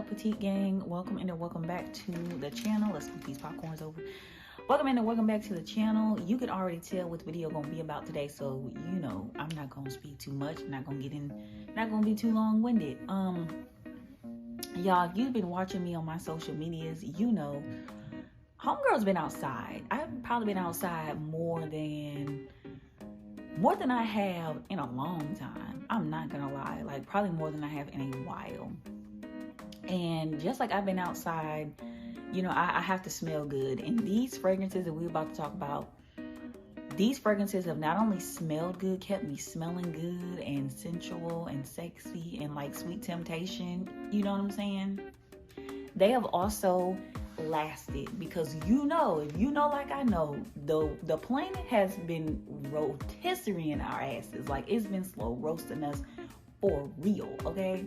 up, petite gang? Welcome and welcome back to the channel. Let's move these popcorns over. Welcome and welcome back to the channel. You can already tell what the video gonna be about today, so you know I'm not gonna speak too much. I'm not gonna be too long-winded. Y'all, if you've been watching me on my social medias, you know homegirl's been outside. I've probably been outside more than I have in a long time. I'm not gonna lie, like probably more than I have in a while. And just like I've been outside, you know, I have to smell good. And these fragrances that we're about to talk about, these fragrances have not only smelled good, kept me smelling good and sensual and sexy and like sweet temptation, you know what I'm saying? They have also lasted, because you know, if you know like I know, the planet has been rotisserie in our asses. Like it's been slow roasting us for real, okay?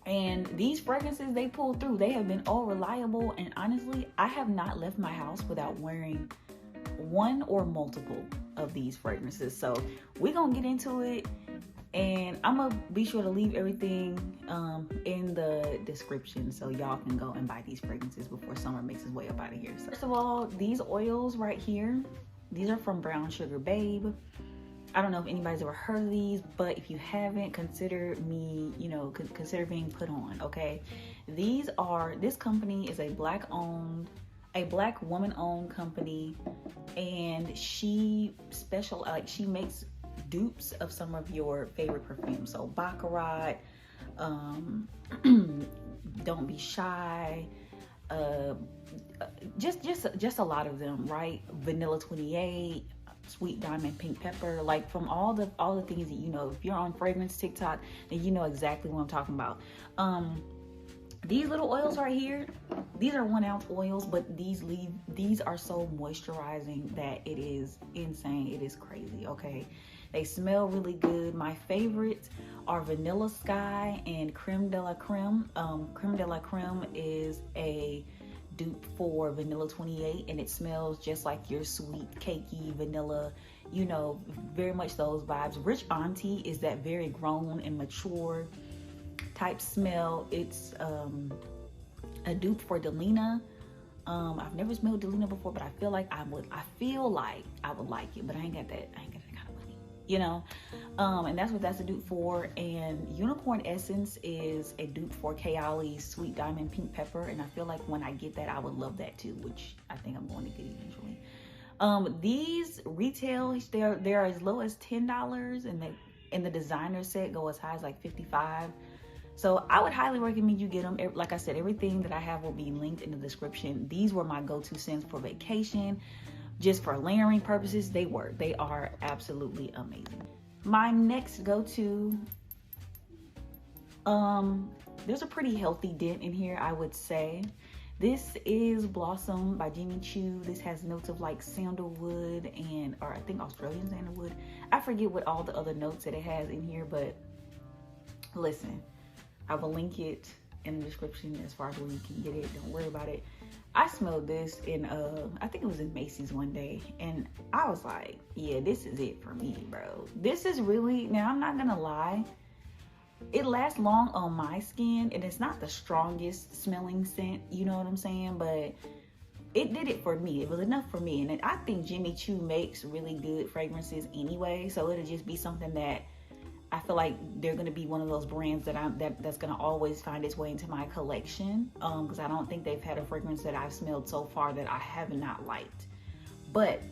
And these fragrances they pull through, they have been all reliable. And honestly, I have not left my house without wearing one or multiple of these fragrances. So we're gonna get into it, and I'm gonna be sure to leave everything in the description so y'all can go and buy these fragrances before summer makes its way up out of here. So first of all, these oils right here, these are from Brown Sugar Babe. I don't know if anybody's ever heard of these, but if you haven't, consider me, you know, consider being put on, okay? This company is a black woman-owned company, and she makes dupes of some of your favorite perfumes. So Baccarat, Don't Be Shy, just a lot of them, right? Vanilla 28, Sweet Diamond Pink Pepper, like from all the things that you know. If you're on fragrance TikTok, then you know exactly what I'm talking about. These little oils right here, these are 1 ounce oils, but these are so moisturizing that it is insane. It is crazy, okay? They smell really good. My favorites are Vanilla Skye and Creme de la Creme. Creme de la Creme is a dupe for Vanilla 28, and it smells just like your sweet cakey vanilla, you know, very much those vibes. Rich Aunty is that very grown and mature type smell. It's a dupe for Delina. I've never smelled Delina before, but I feel like I would like it, but I ain't got that kind of money, you know. And that's a dupe for. And Unicorn Essence is a dupe for Kayali's Sweet Diamond Pink Pepper, and I feel like when I get that, I would love that too, which I think I'm going to get eventually. These retail, they're as low as $10, and the designer set go as high as like $55. So I would highly recommend you get them. Like I said, everything that I have will be linked in the description. These were my go-to scents for vacation. Just for layering purposes, they are absolutely amazing. My next go-to, there's a pretty healthy dent in here, I would say. This is Blossom by Jimmy Choo. This has notes of like sandalwood or I think Australian sandalwood. I forget what all the other notes that it has in here, but listen, I will link it in the description as far as where you can get it. Don't worry about it. I smelled this in I think it was in Macy's one day, and I was like, yeah, this is it for me, bro. This is really, now I'm not gonna lie, it lasts long on my skin, and it's not the strongest smelling scent, you know what I'm saying, but it did it for me. It was enough for me. And I think Jimmy Choo makes really good fragrances anyway, so it'll just be something that I feel like they're gonna be one of those brands that's gonna always find its way into my collection, because I don't think they've had a fragrance that I've smelled so far that I have not liked. But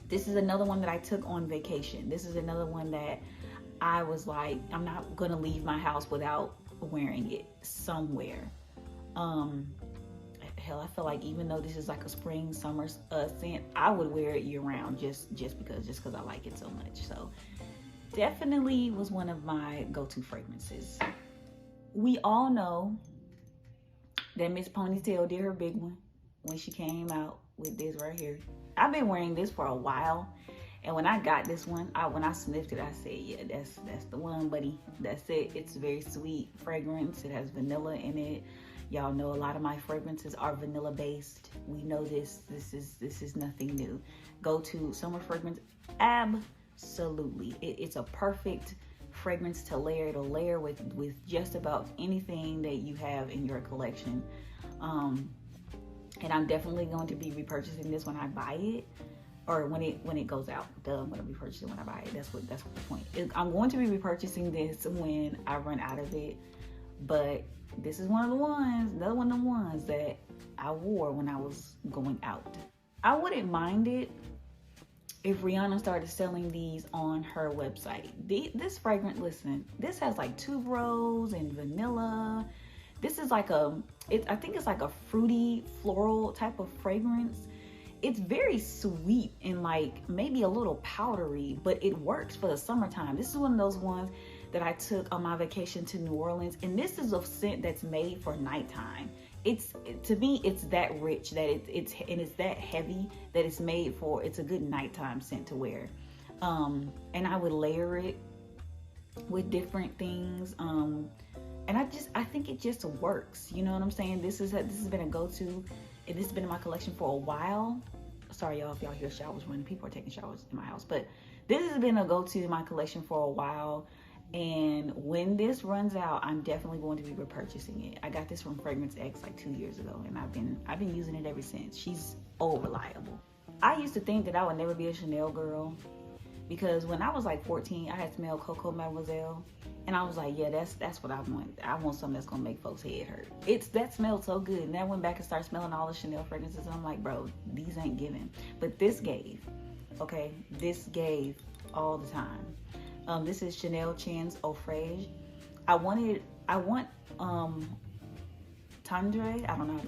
this is another one that I took on vacation. This is another one that I was like, I'm not gonna leave my house without wearing it somewhere. Hell, I feel like even though this is like a spring summer scent, I would wear it year round just because I like it so much. So definitely was one of my go-to fragrances. We all know that Miss Ponytail did her big one when she came out with this right here. I've been wearing this for a while, and when I got this one, when I sniffed it, I said, yeah, that's the one, buddy. That's it. It's a very sweet fragrance. It has vanilla in it. Y'all know a lot of my fragrances are vanilla based. We know this. This is nothing new. Go to summer fragrance. Absolutely. It's a perfect fragrance to layer. It'll layer with just about anything that you have in your collection. And I'm definitely going to be repurchasing this when I buy it, or when it goes out. I'm going to repurchase it when I buy it. That's what the point. I'm going to be repurchasing this when I run out of it. But this is another one of the ones that I wore when I was going out. I wouldn't mind it if Rihanna started selling these on her website. This fragrance, listen, this has like tuberose and vanilla. This is like I think it's like a fruity floral type of fragrance. It's very sweet and like maybe a little powdery, but it works for the summertime. This is one of those ones that I took on my vacation to New Orleans, and this is a scent that's made for nighttime. To me, it's that rich, that it's that heavy that it's made for. It's a good nighttime scent to wear, and I would layer it with different things, and I think it just works. You know what I'm saying? This has been a go-to, and this has been in my collection for a while. Sorry, y'all, if y'all hear showers running. People are taking showers in my house, but this has been a go-to in my collection for a while. And when this runs out, I'm definitely going to be repurchasing it. I got this from Fragrance X like 2 years ago, and I've been using it ever since. She's old reliable. I used to think that I would never be a Chanel girl, because when I was like 14, I had smelled Coco Mademoiselle, and I was like, yeah, that's what I want. I want something that's gonna make folks' head hurt. That smelled so good, and then I went back and started smelling all the Chanel fragrances, and I'm like, bro, these ain't giving. But this gave, okay? This gave all the time. This is Chanel Chen's Eau Fraiche. I want Tendre. I don't know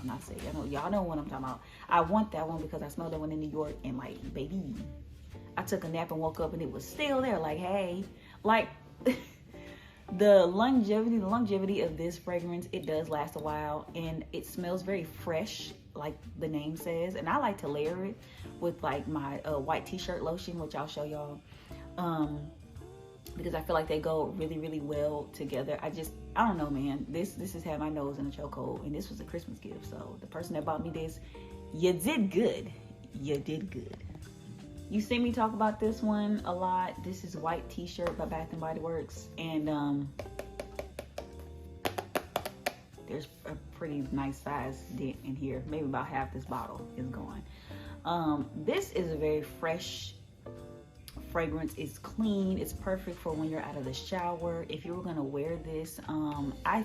how to say it. I know y'all know what I'm talking about. I want that one because I smelled that one in New York, and like, baby, I took a nap and woke up and it was still there. Like, hey, like the longevity of this fragrance, it does last a while, and it smells very fresh, like the name says. And I like to layer it with like my white t-shirt lotion, which I'll show y'all. Because I feel like they go really, really well together. I don't know, man. This has had my nose in a chokehold, and this was a Christmas gift. So the person that bought me this, you did good. You did good. You see me talk about this one a lot. This is White T-shirt by Bath & Body Works, and there's a pretty nice size dent in here. Maybe about half this bottle is gone. This is a very fresh fragrance. It's clean. It's perfect for when you're out of the shower. If you were gonna wear this, I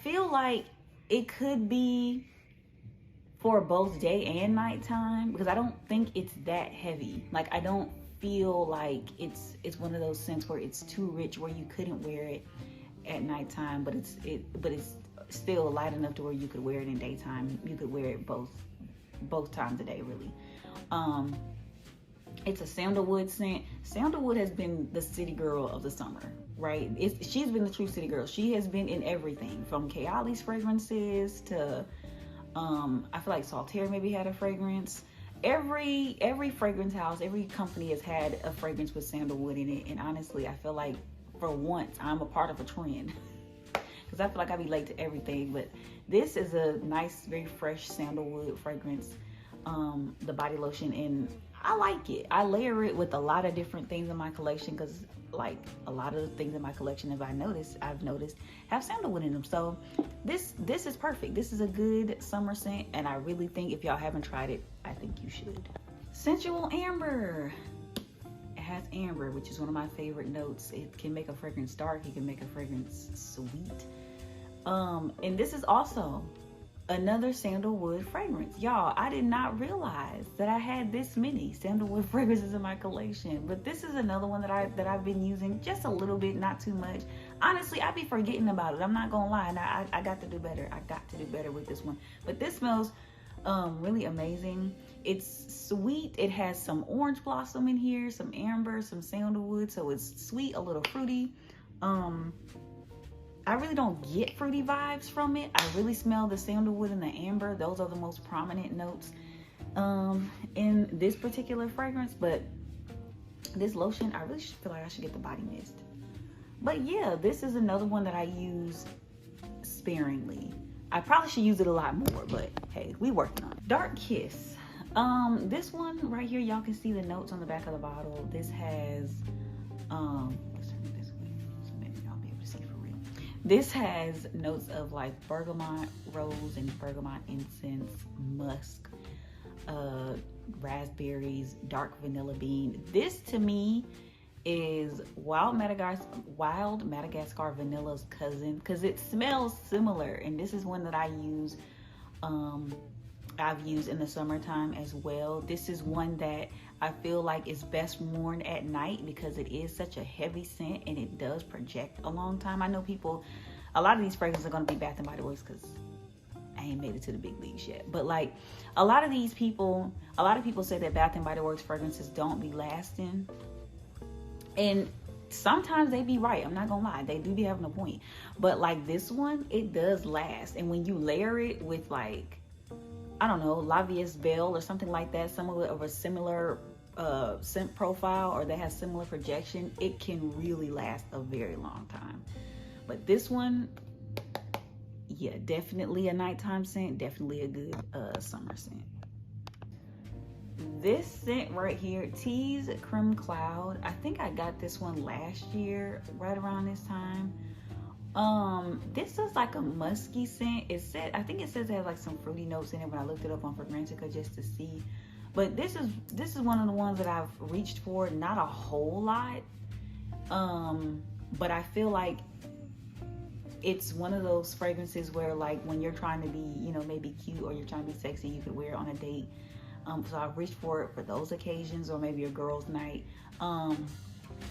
feel like it could be for both day and nighttime, because I don't think it's that heavy. Like, I don't feel like it's one of those scents where it's too rich where you couldn't wear it at nighttime, but it's still light enough to where you could wear it in daytime. You could wear it both times a day, really. It's a sandalwood scent. Sandalwood has been the city girl of the summer, right? She's been the true city girl. She has been in everything from Kayali's fragrances to I feel like Saltaire maybe had a fragrance. Every fragrance house, every company has had a fragrance with sandalwood in it, and honestly, I feel like for once I'm a part of a trend, because I feel like I be late to everything. But this is a nice, very fresh sandalwood fragrance, the body lotion, and I like it. I layer it with a lot of different things in my collection, because like a lot of the things in my collection, I've noticed have sandalwood in them. So this is perfect. This is a good summer scent, and I really think if y'all haven't tried it, I think you should. Sensual Amber. It has amber, which is one of my favorite notes. It can make a fragrance dark. It can make a fragrance sweet. And this is also another sandalwood fragrance. Y'all, I did not realize that I had this many sandalwood fragrances in my collection, but this is another one that I've been using just a little bit, not too much. Honestly, I be forgetting about it. I'm not gonna lie, and I got to do better. I got to do better with this one. But this smells really amazing. It's sweet. It has some orange blossom in here, some amber, some sandalwood, so it's sweet, a little fruity. I really don't get fruity vibes from it. I really smell the sandalwood and the amber. Those are the most prominent notes in this particular fragrance. But this lotion, I really feel like I should get the body mist. But yeah, this is another one that I use sparingly. I probably should use it a lot more, but hey, we working on it. Dark Kiss. This one right here, y'all can see the notes on the back of the bottle. This has let's turn it this way so maybe y'all be able to see for real. This has notes of like bergamot rose and bergamot incense, musk, raspberries, dark vanilla bean. This to me is wild Madagascar vanilla's cousin, because it smells similar, and this is one that I use I've used in the summertime as well. This is one that I feel like is best worn at night because it is such a heavy scent and it does project a long time. I know people, a lot of these fragrances are going to be Bath and Body Works because I ain't made it to the big leagues yet. But like a lot of people say that Bath and Body Works fragrances don't be lasting. And sometimes they be right. I'm not gonna lie, they do be having a point. But like this one, it does last. And when you layer it with like, I don't know, La Vie is Belle or something like that, someone of a similar scent profile or that has similar projection, it can really last a very long time. But this one, yeah, definitely a nighttime scent, definitely a good summer scent. This scent right here, Tease Creme Cloud. I think I got this one last year, right around this time. This is like a musky scent. I think it says it has like some fruity notes in it, but I looked it up on Fragrantica just to see. But this is one of the ones that I've reached for, not a whole lot. But I feel like it's one of those fragrances where like when you're trying to be, you know, maybe cute or you're trying to be sexy, you could wear it on a date. So I've reached for it for those occasions, or maybe a girl's night.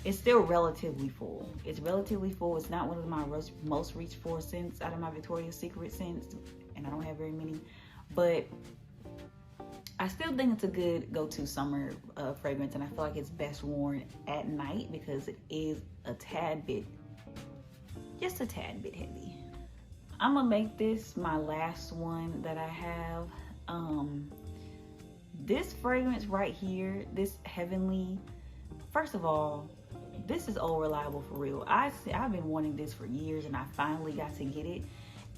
It's still relatively full. It's relatively full. It's not one of my most reached for scents out of my Victoria's Secret scents, and I don't have very many. But I still think it's a good go-to summer fragrance, and I feel like it's best worn at night because it is a tad bit, just a tad bit heavy. I'm gonna make this my last one that I have. This fragrance right here, this Heavenly, first of all, this is old reliable for real. I've been wanting this for years, and I finally got to get it.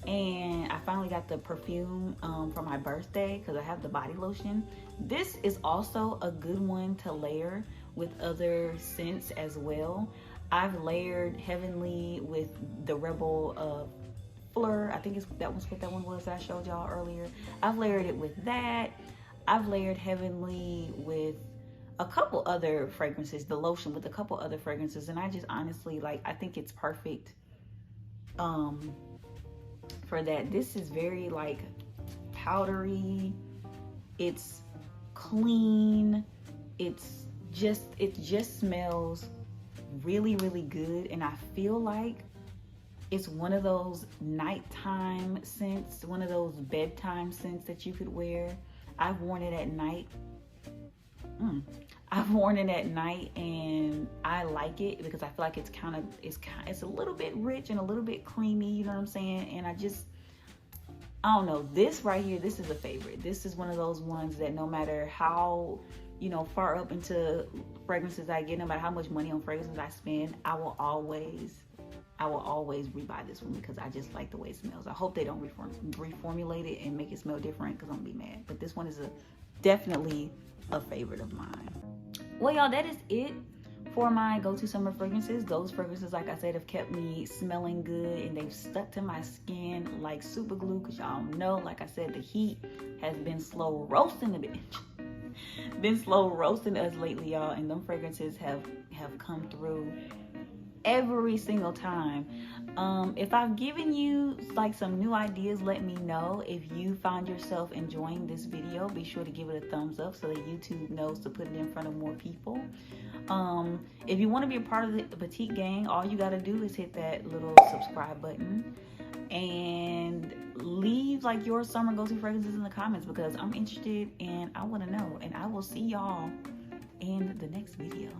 And I finally got the perfume for my birthday because I have the body lotion. This is also a good one to layer with other scents as well. I've layered Heavenly with the Reb'l Fleur. I think that was what that one was that I showed y'all earlier. I've layered it with that. I've layered Heavenly with a couple other fragrances, the lotion with a couple other fragrances, and I just honestly, like, I think it's perfect for that. This is very like powdery, it's clean, it just smells really, really good, and I feel like it's one of those nighttime scents, one of those bedtime scents that you could wear. I've worn it at night. I've worn it at night, and I like it because I feel like it's a little bit rich and a little bit creamy, you know what I'm saying? And I don't know, this right here, this is a favorite. This is one of those ones that no matter how, you know, far up into fragrances I get, no matter how much money on fragrances I spend, I will always rebuy this one because I just like the way it smells. I hope they don't reformulate it and make it smell different because I'm gonna be mad. But this one is definitely a favorite of mine. Well, y'all, that is it for my go-to summer fragrances. Those fragrances, like I said, have kept me smelling good, and they've stuck to my skin like super glue because y'all know, like I said, the heat has been slow roasting a bit. Been slow roasting us lately, y'all, and them fragrances have come through every single time. If I've given you like some new ideas, let me know. If you found yourself enjoying this video, be sure to give it a thumbs up so that YouTube knows to put it in front of more people. If you want to be a part of the Petite gang, all you got to do is hit that little subscribe button and leave like your summer go-to fragrances in the comments because I'm interested and I want to know. And I will see y'all in the next video.